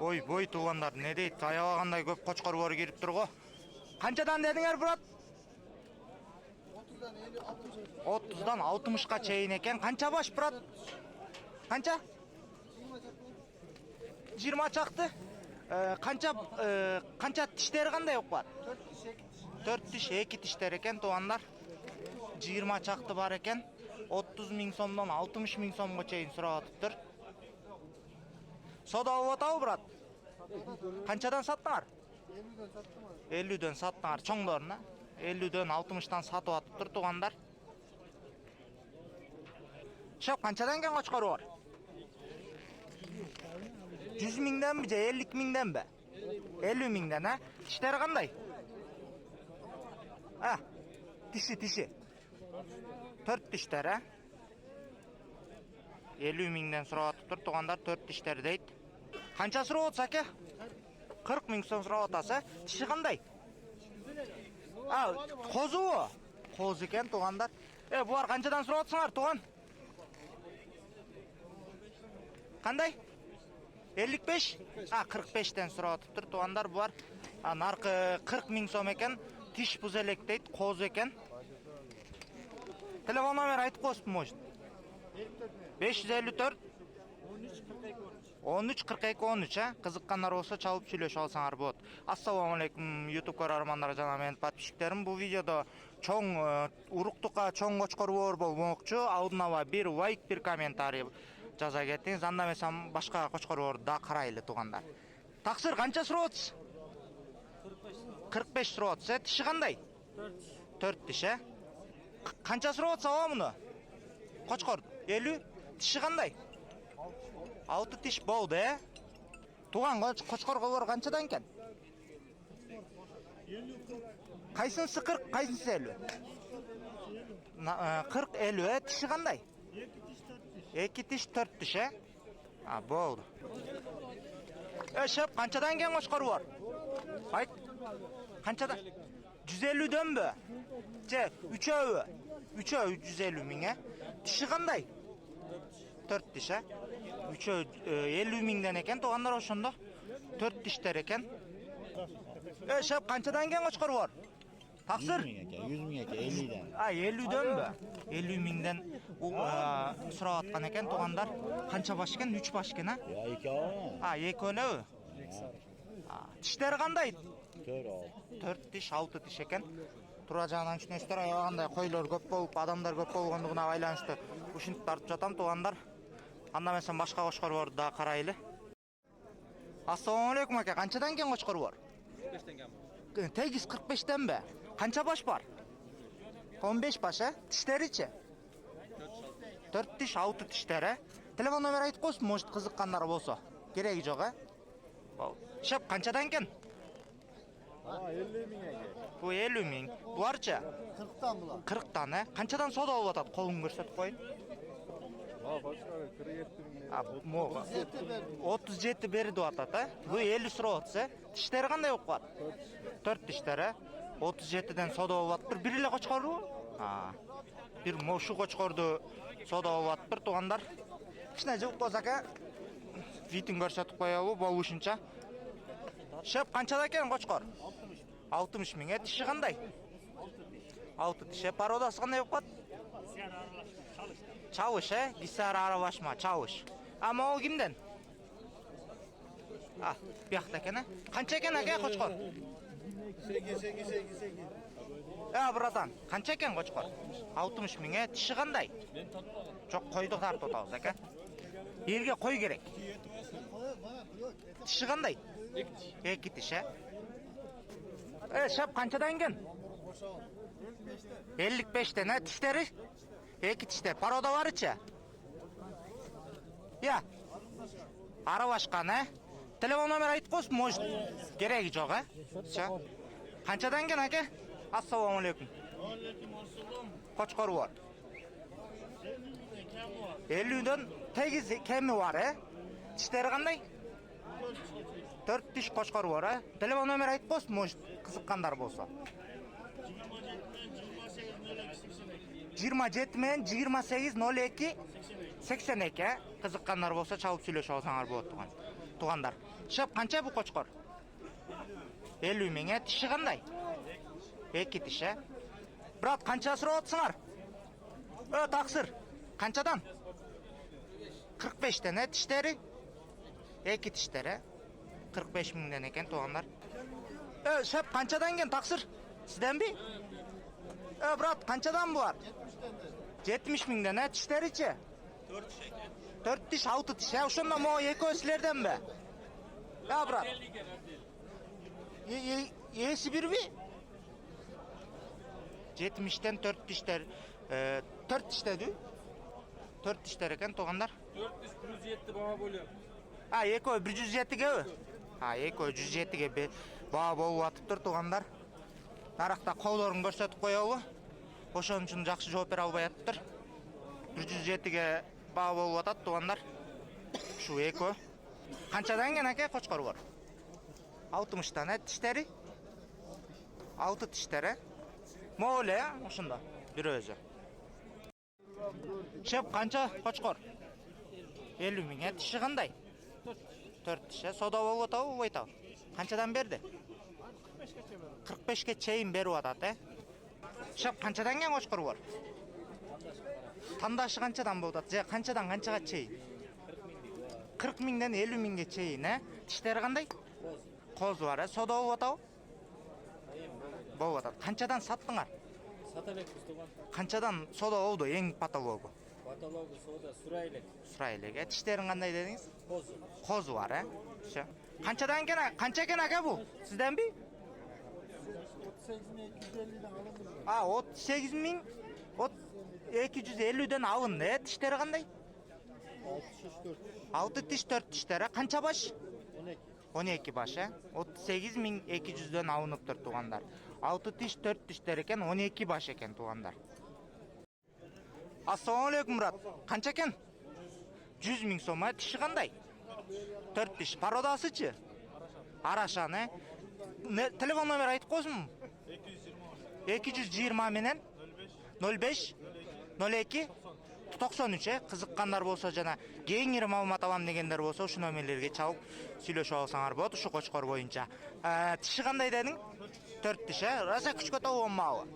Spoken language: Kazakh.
Бой туғандар, не дейді? Аябағандай көп қошқар бары келіп тұр ғой. Қаншадан дедіңер, брат? 30-дан 60-қа чейін екен. Қанша баш, брат? Қанша? 20 чақты. Қанша тіштері қандай оқпар? 4 тіш, 2 тіштер екен туғандар. 20 чақты бар екен. 30 мың сомдан 60 мың сомға чейін сұрап атып тұр. Сода оғатау, брат? Қаншадан саттыңар? 50-ден саттыңар. Чоңдорына? 50-ден 60-тан сатып атып тұр туғандар. Шап, қаншадан кен қошқары бар? 100 мыңдан бі, 50 мыңдан бі? 50 мыңдан, а? Тіштері қандай? Тіші. 4 тіштер, а? 50 мыңдан сұрап атып тұр туғандар, 4 тіштер дейді. Қанша сұрап отса, ке? 40 мың сом сұрап отасы. Тіші қандай? Қозы о? Қозы екен туғандар. Бұлар қаншадан сұрап отсыңар туған? Қандай? 55? 45-тен сұрап отып тұр туғандар. Бұлар нарқы 40 мың сом екен. Тіш бұз елек дейді, қозы екен. Телефон номер айтып қосып может? 554 13-42-13, қызыққандар болса чалып сөйлешіп алсаңар болады. Ассалаумалейкум, YouTube көрермандар жана менин подписчиктерим. Бұл видеода чоң уруктукка чоң қошқар бор болмокчу. Алдын ала бир лайк, бир комментарий жаза кетиңиз. Анда эмесем башка қошқар борду да карайлы тугандар. Таксыр канча сурап атсыз? 45 сурап атсыз. Тиши кандай? 4 тиш, Канча сурап атса ала муну? Қошқар 50, тиши кандай? 6 тиш болды, Туған қошқарға бар қаншадан кен? 50. Қайсынсы 40, қайсынсы 50? 40-50, тиші қандай? 2 тиш, 4 тиш, болды. Шеп, қаншадан кен қошқар бар? Айт, қаншадан? 150-ден бі? 3-өө 150 мың, Тиші қандай? 4 тиш, 50 мыңдан екен, туғандар ошондо. 4 тиштер екен. Шеп, қаншадан кен қошқар бар? Тақсыр? 100 мың екен, 50-ден. 50-ден бі? 50 мыңдан сұрап атқан екен, туғандар. Қанша баш екен? 3 баш екен, 2 ала. 2 өлі? Тиштер қандай? 4 тиш, 6 тиш екен. Тура жағынан үшінестер аяғандай қойлар көп болып, адамдар көп болғандығына байланысты ушинтип тартып жатам туғандар. Анда мен башқа қошқар барды да қарайлы. Ассалаумалейкум аке, қаншадан кен қошқар бар? 45-тен кен. Тегіз 45-тен бе? Қанша баш бар? 15 баш, Тиштері че? 4 тиш, 6 тиштері. Телефон номер айтып қойсын, может қызыққандар болса. Керегі жоқ, Шеп, қаншадан кен? 50 мың екен. Бұл 50 мың. Бұларча? 40-тан бұлар. 40-тан, Қаншадан сода болып атады? Қолын көрсетіп қойын. Қошқары 47 мың. 37 берді атады, Бұл 50 сұрап атсы. Тіштері қандай болып бар? 4 тіштері. 37-ден сода болып аттыр. Бір елі қошқар бұл? Бір мошу қошқарды сода болып аттыр туғандар. Кішіне жылып қозақа витін көрсетіп қойалы бұл үшінші. Шеп, қаншада екен қошқар? 60 мың. Тіші қандай? 6 тіші. Пародасы қандай болып қад? Чауыш, Гисар аралашма, чауыш. Ама ол кімден? Бияқта екен, Қанша екен әке қошқар? 8. Братан, қанша екен қошқар? 60 мың. Тіші қандай? Жоқ, қойды тартып отауыз, әке. Елге қой керек. Тіші қандай? 2 тіші. Шап, қаншадан кен? 55-тен, тіштері? 2 тіштер. Парода бар içe? Аралашқан, Телефон номер айтып қойсын, может, керегі жоқ, Қаншадан кен, әке? Ассалаумалейкум. Қошқар бар. 50-ден тегіз кемі бар, Тіштері қандай? 4 тиш қошқар бар, Телефон номер айтып қойсын, может, қызыққандар болса. 27 мен 28-02-82, қызыққандар болса чалып сөйлешіп алсаңар болады туғандар. Шап қанша бұл қошқар? 50 миңе. Тиші қандай? 2 тиші. Брат, қанша сұрап отсыңар? Тақсыр. Қаншадан? 45-тен, тіштері? 2 тіштері. 45 миңден екен туғандар. Шап, қаншадан кен тақсыр? Сізден бі? Брат, қаншадан бұлар? 70 миңден, тіштері че? 4 тиш, 6 тиш. Ошонда мо екі өсілерден бі? Брат. Есі бір бі? 70-тен 4 тиштер. 4 тиштеді? 4 тиштер екен туғандар. 400-107 баба бөлем. Екі ой 107-ге бі? Екі ой 107-ге баба болу атып тұр туғандар. Нарақта қолдарын көрсетіп қойауы. Ошон үшін жақсы жооп бере албай атып тұр. 107-ге баба болу атат туғандар. Шу екі ой. Қаншадан кен әке қошқар бар? 60-тан тиштері? 6 тиштері? Моğle ya, ошында, bir өзі. Шеп, қанша қошқар? 50 миңе, тиші қандай? 4 тиші, сода болып отау, ойтау. Қаншадан берді? 45-ке чейін беру атат, Шеп, қаншадан кен қошқар бар? Тандашы қаншадан болып атат? Қаншадан қаншаға чейін? 40 миңден 50 миңге чейін, Тиштері қандай? Қозы бар, сода болып отау? Болып атат. Қаншадан саттыңар? Саталек ұстыған. Қаншадан сода oldu ең патологы? Патологы сода сұрайлек. Сұрайлек. Тіштерін қандай дедіңіз? Қозы. Қозы бар, Ше. Қаншадан кен, қанша кен аға бұл? Сізден бі? 38 миң 250'den alındı. 38 миң 250'ден алынды, Тіштері қандай? 6 тиш 4 тіштері. Қанша баш? 12 баш, 38 миң 200'ден алынып тұр туғандар. 6 тиш 4 тіштер екен, 12 баш екен туғандар. Ассалаумалейкум, брат. Қанша екен? 100 миң сом, тиші қандай? 4 тиш. Пародасы че? Арашан, Телефон номер айтып қойсын? 220 менен 05 02 93, қызыққандар болса жана кеңири маалымат алам дегендер болса ушу номерлерге чалып сүйлөшүп алсаңар болот ушу кочкор боюнча. Тиши кандай дедің? 4 тиш, раса күчкө тобу маалы.